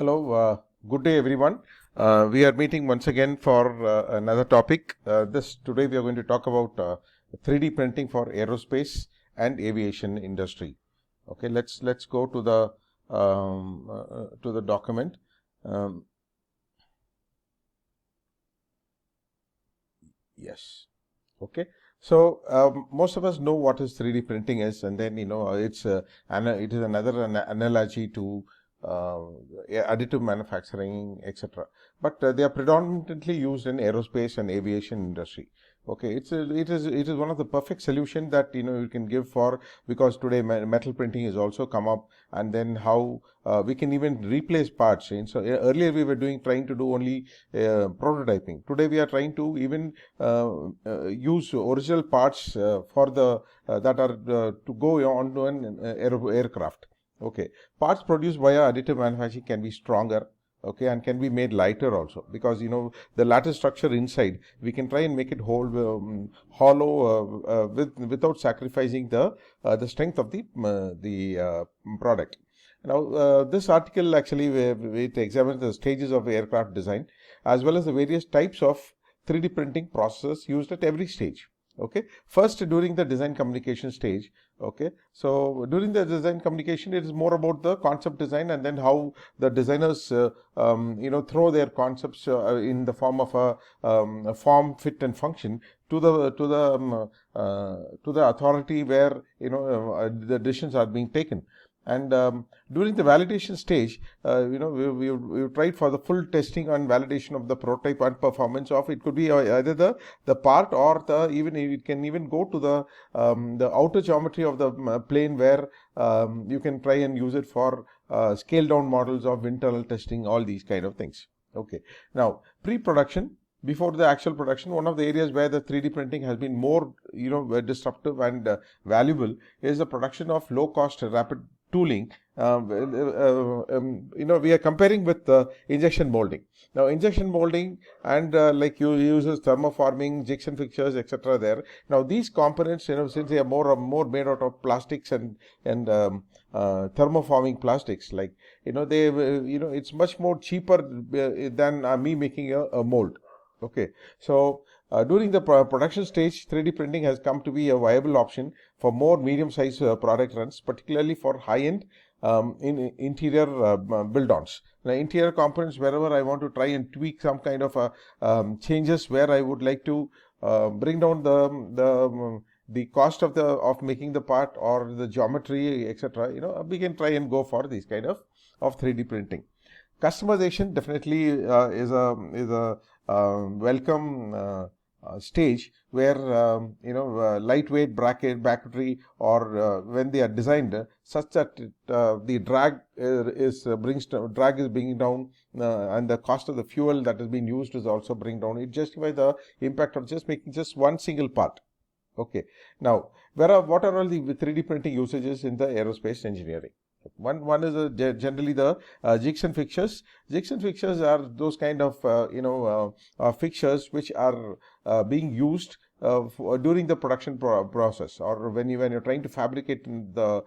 Hello, good day everyone. We are meeting once again for another topic. Today we are going to talk about 3D printing for aerospace and aviation industry. Okay, let's go to the document. Yes. Okay. So most of us know what is 3D printing is, and then it is another analogy to additive manufacturing, etc. But they are predominantly used in aerospace and aviation industry. Okay, it is one of the perfect solution that you can give for, because today metal printing is also come up, and then how we can even replace parts. And so earlier we were trying to do only prototyping. Today we are trying to even use original parts for the that are to go onto an aircraft. Okay, parts produced via additive manufacturing can be stronger, okay, and can be made lighter also, because the lattice structure inside we can try and make it hollow without sacrificing the strength of the product. Now this article actually it examines the stages of aircraft design as well as the various types of 3D printing processes used at every stage. Okay, first during the design communication stage. Okay, so during the design communication, it is more about the concept design, and then how the designers throw their concepts in the form of a form, fit, and function to the authority where the decisions are being taken. And during the validation stage, we tried for the full testing and validation of the prototype and performance of it. Could be either the part, or it can even go to the outer geometry of the plane, where you can try and use it for scale down models of wind tunnel testing, all these kind of things. Okay, now pre-production, before the actual production, one of the areas where the 3D printing has been more disruptive and valuable is the production of low cost rapid tooling. We are comparing with injection molding. Now injection molding and like you uses thermoforming, jigs and fixtures, etc. there. Now these components, since they are more made out of plastics and thermoforming plastics, like they it's much more cheaper than me making a mold. Okay, so during the production stage, 3D printing has come to be a viable option for more medium-sized product runs, particularly for high-end in interior build-ons. Now, interior components, wherever I want to try and tweak some kind of changes, where I would like to bring down the cost of making the part, or the geometry, etc. We can try and go for this kind of 3D printing. Customization definitely is a welcome stage, where lightweight bracketry, or when they are designed such that the drag is bringing down, and the cost of the fuel that is being used is also bring down. It justifies the impact of just making just one single part. Okay, now what are all the 3D printing usages in the aerospace engineering? One is generally the jigs and fixtures. Jigs and fixtures are those kind of fixtures which are being used during the production process, or when you're trying to fabricate the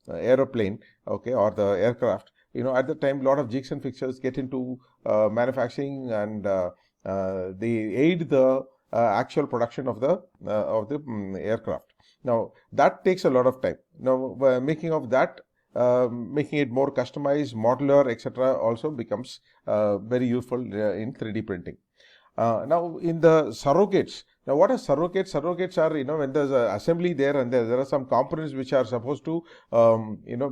aeroplane, okay, or the aircraft. At the time, a lot of jigs and fixtures get into manufacturing, and they aid the actual production of the aircraft. Now that takes a lot of time. Now making of that, making it more customized, modular, etc. also becomes very useful in 3D printing. Now in the surrogates. Now what are surrogates? Surrogates are when there's an assembly there, and there are some components which are supposed to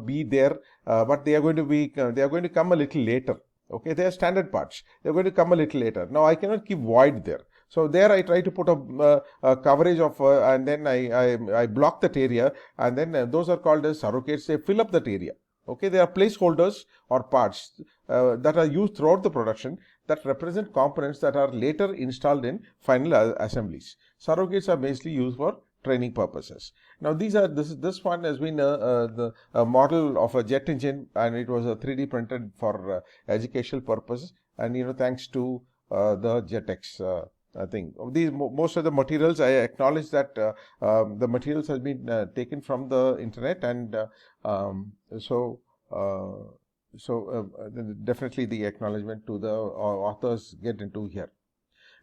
be there, but they are going to come a little later. Okay, they are standard parts. They're going to come a little later. Now I cannot keep void there. So there I try to put a coverage of and then I block that area, and then those are called as surrogates. They fill up that area. Okay, they are placeholders or parts that are used throughout the production, that represent components that are later installed in final assemblies. Surrogates are basically used for training purposes. Now this one has been a model of a jet engine, and it was a 3D printed for educational purposes, and thanks to the JetX. I think these most of the materials, I acknowledge that the materials has been taken from the internet, and so definitely the acknowledgement to the authors get into here.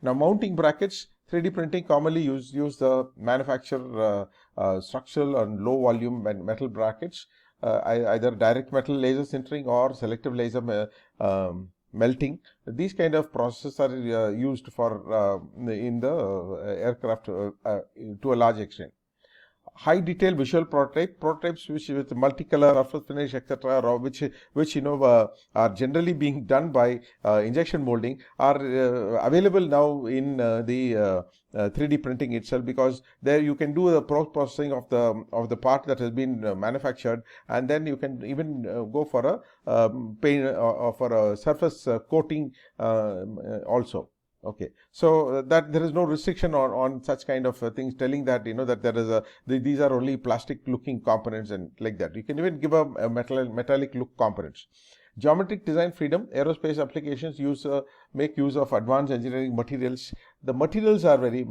Now, mounting brackets, 3D printing commonly use the manufacture structural and low volume metal brackets, either direct metal laser sintering or selective laser melting. These kind of processes are used for in the aircraft to a large extent. High detail visual prototypes which with multicolor surface finish etc, or which are generally being done by injection molding are available now in the 3D printing itself, because there you can do the processing of the part that has been manufactured, and then you can even go for a paint or for a surface coating also. Okay, so that there is no restriction on such kind of things, telling that that there is these are only plastic looking components and like that. You can even give a metallic look components. Geometric design freedom. Aerospace applications make use of advanced engineering materials. The materials are very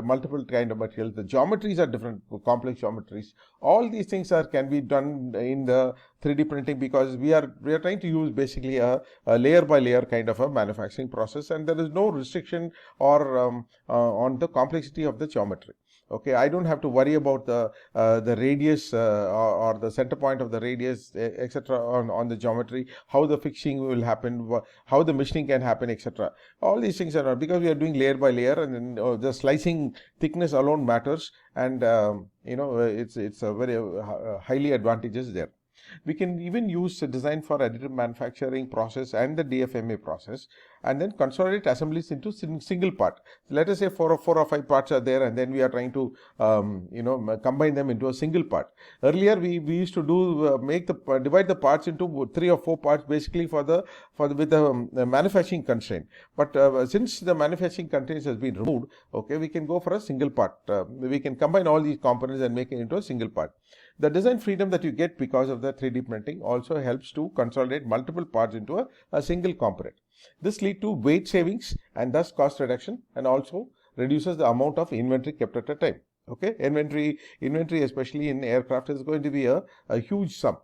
multiple kind of materials. The geometries are different, complex geometries. All these things can be done in the 3D printing, because we are trying to use basically a layer by layer kind of a manufacturing process, and there is no restriction or on the complexity of the geometry. Okay, I don't have to worry about the radius or the center point of the radius, etc. on the geometry, how the fixing will happen, how the machining can happen, etc. All these things are not, because we are doing layer by layer, and then the slicing thickness alone matters, and it's a very highly advantageous there. We can even use design for additive manufacturing process and the DFMA process, and then consolidate assemblies into single part. Let us say four or five parts are there, and then we are trying to combine them into a single part. Earlier we used to do divide the parts into 3 or 4 parts, basically with the manufacturing constraint. But since the manufacturing constraint has been removed, okay, we can go for a single part. We can combine all these components and make it into a single part. The design freedom that you get because of the 3D printing also helps to consolidate multiple parts into a single component. This leads to weight savings and thus cost reduction, and also reduces the amount of inventory kept at a time. Okay, inventory especially in aircraft is going to be a huge sum.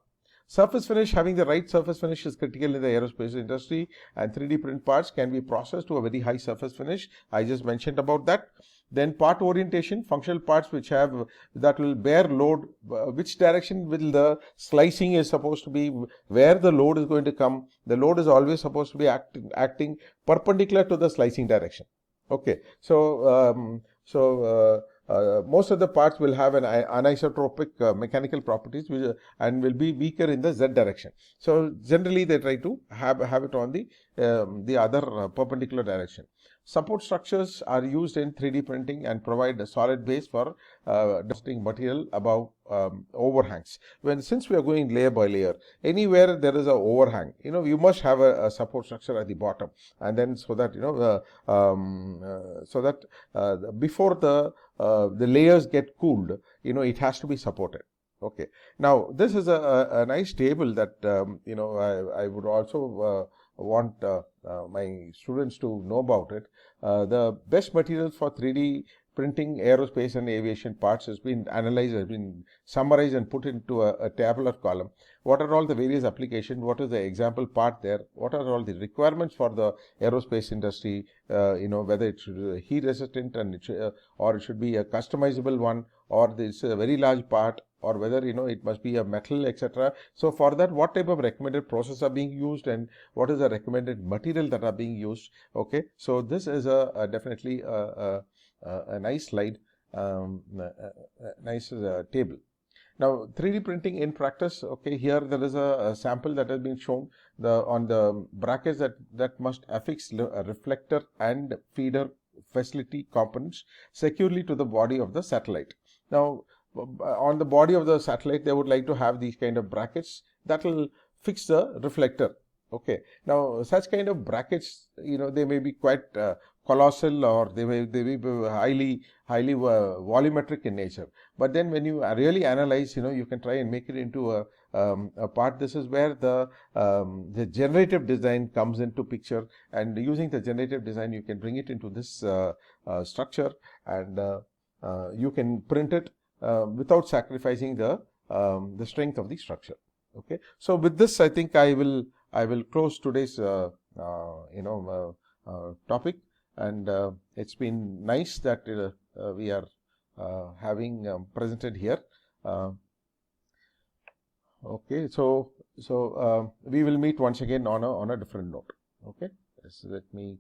Surface finish. Having the right surface finish is critical in the aerospace industry, and 3D print parts can be processed to a very high surface finish. I just mentioned about that. Then part orientation, functional parts that will bear load, which direction will the slicing is supposed to be, where the load is going to come. The load is always supposed to be acting perpendicular to the slicing direction. Okay, so most of the parts will have an anisotropic mechanical properties, and will be weaker in the Z direction. So generally they try to have it on the other perpendicular direction. Support structures are used in 3D printing and provide a solid base for depositing material above overhangs. Since we are going layer by layer, anywhere there is a overhang, you must have a support structure at the bottom, and then so that before the layers get cooled, it has to be supported. Okay. Now this is a nice table that I would also want my students to know about it. The best materials for 3D printing aerospace and aviation parts has been analyzed, has been summarized and put into a tabular column. What are all the various applications? What is the example part there? What are all the requirements for the aerospace industry? Whether it should be heat resistant and or it should be a customizable one, or this is a very large part, or whether it must be a metal, etc. So for that, what type of recommended process are being used, and what is the recommended material that are being used? Okay, so this is definitely a nice slide, nice table. Now 3D printing in practice. Okay, here there is a sample that has been shown on the brackets that must affix a reflector and feeder facility components securely to the body of the satellite. Now on the body of the satellite, they would like to have these kind of brackets that will fix the reflector. Okay, now such kind of brackets, they may be quite colossal, or they may be highly volumetric in nature. But then when you really analyze, you can try and make it into a part. This is where the generative design comes into picture, and using the generative design, you can bring it into this structure, and you can print it without sacrificing the strength of the structure. Okay. So with this, I think I will close today's topic, and it's been nice that we are having presented here. Okay. So we will meet once again on a different note. Okay. So let me